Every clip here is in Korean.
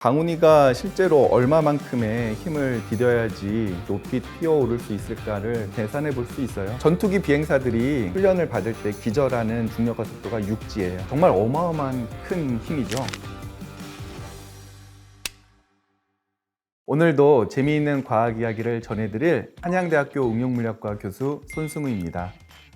강훈이가 실제로 얼마만큼의 힘을 디뎌야지 높이 튀어오를 수 있을까를 계산해 볼 수 있어요. 전투기 비행사들이 훈련을 받을 때 기절하는 중력과 속도가 6G예요. 정말 어마어마한 큰 힘이죠. 오늘도 재미있는 과학 이야기를 전해드릴 한양대학교 응용물리학과 교수 손승우입니다.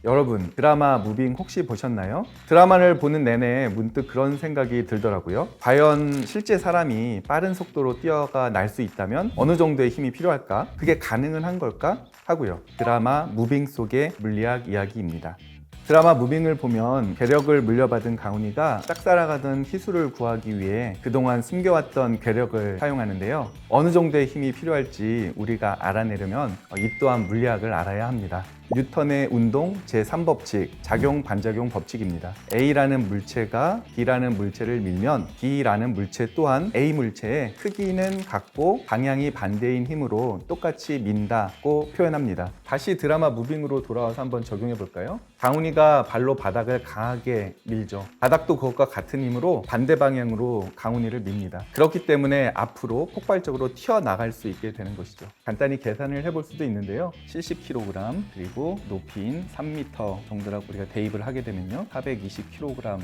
여러분, 드라마 무빙 혹시 보셨나요? 드라마를 보는 내내 문득 그런 생각이 들더라고요. 과연 실제 사람이 빠른 속도로 뛰어가 날 수 있다면 어느 정도의 힘이 필요할까? 그게 가능은 한 걸까? 하고요. 드라마 무빙 속의 물리학 이야기입니다. 드라마 무빙을 보면 괴력을 물려받은 강훈이가 짝사랑하던 희수를 구하기 위해 그동안 숨겨왔던 괴력을 사용하는데요. 어느 정도의 힘이 필요할지 우리가 알아내려면 이 또한 물리학을 알아야 합니다. 뉴턴의 운동 제3법칙, 작용 반작용 법칙입니다. A라는 물체가 B라는 물체를 밀면 B라는 물체 또한 A 물체의 크기는 같고 방향이 반대인 힘으로 똑같이 민다고 표현합니다. 다시 드라마 무빙으로 돌아와서 한번 적용해 볼까요? 강훈이가 발로 바닥을 강하게 밀죠. 바닥도 그것과 같은 힘으로 반대 방향으로 강훈이를 밉니다. 그렇기 때문에 앞으로 폭발적으로 튀어나갈 수 있게 되는 것이죠. 간단히 계산을 해볼 수도 있는데요. 70kg 그리고 높이인 3m 정도라고 우리가 대입을 하게 되면요, 420kg에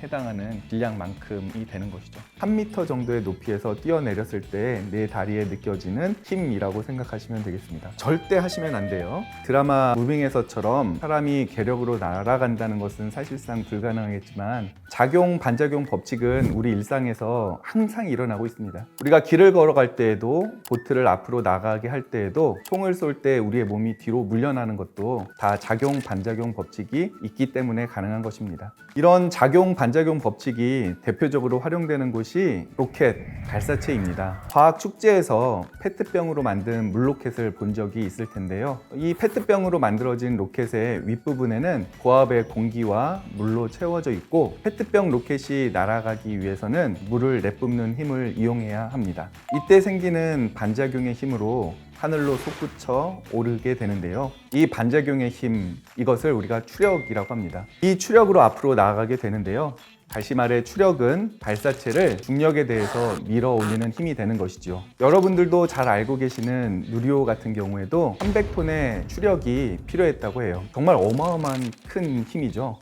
해당하는 질량만큼이 되는 것이죠. 3m 정도의 높이에서 뛰어내렸을 때 내 다리에 느껴지는 힘이라고 생각하시면 되겠습니다. 절대 하시면 안 돼요. 드라마 무빙에서처럼 사람이 괴력으로 날아간다는 것은 사실상 불가능하겠지만 작용 반작용 법칙은 우리 일상에서 항상 일어나고 있습니다. 우리가 길을 걸어갈 때에도, 보트를 앞으로 나가게 할 때에도, 총을 쏠 때 우리의 몸이 뒤로 물려나는 것도 다 작용 반작용 법칙이 있기 때문에 가능한 것입니다. 이런 작용 반작용 법칙이 대표적으로 활용되는 곳이 로켓 발사체입니다. 과학 축제에서 페트병으로 만든 물로켓을 본 적이 있을 텐데요. 이 페트병으로 만들어진 로켓의 윗부분에는 고압의 공기와 물로 채워져 있고, 페트병 로켓이 날아가기 위해서는 물을 내뿜는 힘을 이용해야 합니다. 이때 생기는 반작용의 힘으로 하늘로 솟구쳐 오르게 되는데요. 이 반작용의 힘, 이것을 우리가 추력이라고 합니다. 이 추력으로 앞으로 나아가게 되는데요. 다시 말해 추력은 발사체를 중력에 대해서 밀어 올리는 힘이 되는 것이죠. 여러분들도 잘 알고 계시는 누리호 같은 경우에도 300톤의 추력이 필요했다고 해요. 정말 어마어마한 큰 힘이죠.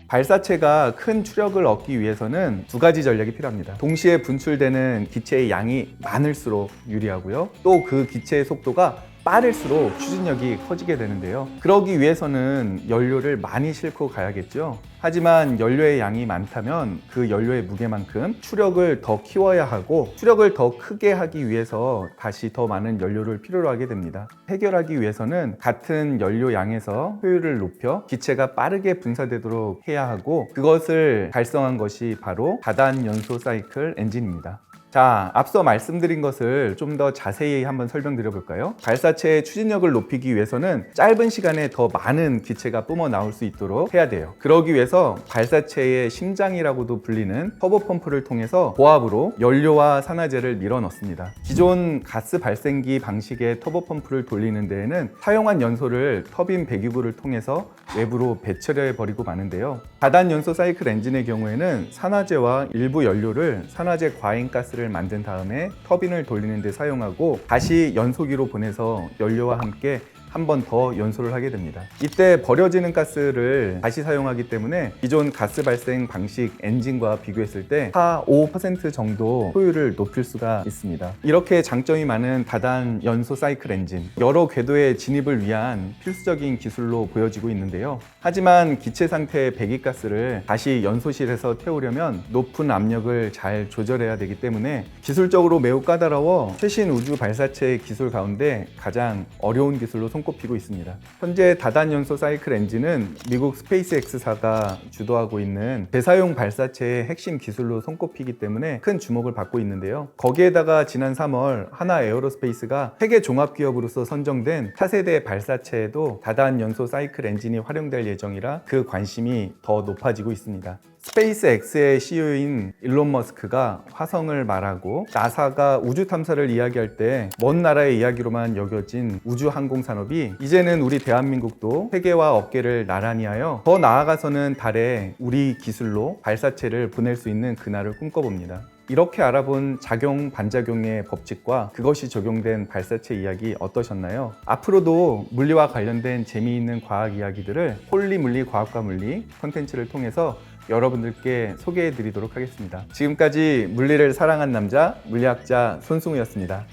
발사체가 큰 추력을 얻기 위해서는 두 가지 전략이 필요합니다. 동시에 분출되는 기체의 양이 많을수록 유리하고요. 또 그 기체의 속도가 빠를수록 추진력이 커지게 되는데요. 그러기 위해서는 연료를 많이 싣고 가야겠죠. 하지만 연료의 양이 많다면 그 연료의 무게만큼 추력을 더 키워야 하고, 추력을 더 크게 하기 위해서 다시 더 많은 연료를 필요로 하게 됩니다. 해결하기 위해서는 같은 연료 양에서 효율을 높여 기체가 빠르게 분사되도록 해야 하고, 그것을 달성한 것이 바로 다단연소 사이클 엔진입니다. 자, 앞서 말씀드린 것을 좀 더 자세히 한번 설명드려 볼까요? 발사체의 추진력을 높이기 위해서는 짧은 시간에 더 많은 기체가 뿜어 나올 수 있도록 해야 돼요. 그러기 위해서 발사체의 심장이라고도 불리는 터보펌프를 통해서 고압으로 연료와 산화제를 밀어 넣습니다. 기존 가스 발생기 방식의 터보펌프를 돌리는 데에는 사용한 연소를 터빈 배기구를 통해서 외부로 배출해 버리고 마는데요. 다단연소 사이클 엔진의 경우에는 산화제와 일부 연료를 산화제 과잉가스를 만든 다음에 터빈을 돌리는 데 사용하고, 다시 연소기로 보내서 연료와 함께 한 번 더 연소를 하게 됩니다. 이때 버려지는 가스를 다시 사용하기 때문에 기존 가스 발생 방식 엔진과 비교했을 때 4~5% 정도 효율을 높일 수가 있습니다. 이렇게 장점이 많은 다단 연소 사이클 엔진, 여러 궤도의 진입을 위한 필수적인 기술로 보여지고 있는데요. 하지만 기체 상태의 배기가스를 다시 연소실에서 태우려면 높은 압력을 잘 조절해야 되기 때문에 기술적으로 매우 까다로워 최신 우주 발사체 기술 가운데 가장 어려운 기술로 손꼽히고 있습니다. 현재 다단연소 사이클 엔진은 미국 스페이스X사가 주도하고 있는 재사용 발사체의 핵심 기술로 손꼽히기 때문에 큰 주목을 받고 있는데요. 거기에다가 지난 3월 하나 에어로스페이스가 세계 종합기업으로서 선정된 차세대 발사체에도 다단연소 사이클 엔진이 활용될 예정이라 그 관심이 더 높아지고 있습니다. 스페이스 X의 CEO인 일론 머스크가 화성을 말하고 나사가 우주 탐사를 이야기할 때 먼 나라의 이야기로만 여겨진 우주 항공 산업이 이제는 우리 대한민국도 세계와 업계를 나란히 하여 더 나아가서는 달에 우리 기술로 발사체를 보낼 수 있는 그날을 꿈꿔봅니다. 이렇게 알아본 작용, 반작용의 법칙과 그것이 적용된 발사체 이야기 어떠셨나요? 앞으로도 물리와 관련된 재미있는 과학 이야기들을 폴리물리과학과 물리 콘텐츠를 통해서 여러분들께 소개해 드리도록 하겠습니다. 지금까지 물리를 사랑한 남자, 물리학자 손승우였습니다.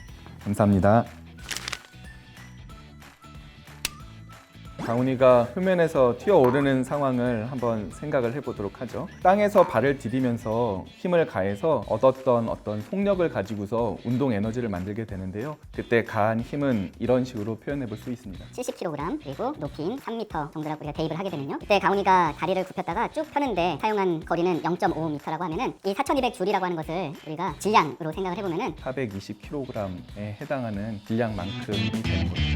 감사합니다. 강훈이가 표면에서 튀어오르는 상황을 한번 생각을 해보도록 하죠. 땅에서 발을 디디면서 힘을 가해서 얻었던 어떤 속력을 가지고서 운동 에너지를 만들게 되는데요. 그때 가한 힘은 이런 식으로 표현해 볼 수 있습니다. 70kg 그리고 높이인 3m 정도라고 우리가 대입을 하게 되면요. 그때 가훈이가 다리를 굽혔다가 쭉 펴는데 사용한 거리는 0.5m라고 하면은 이 4200줄이라고 하는 것을 우리가 질량으로 생각을 해보면은 420kg에 해당하는 질량만큼이 되는 거죠.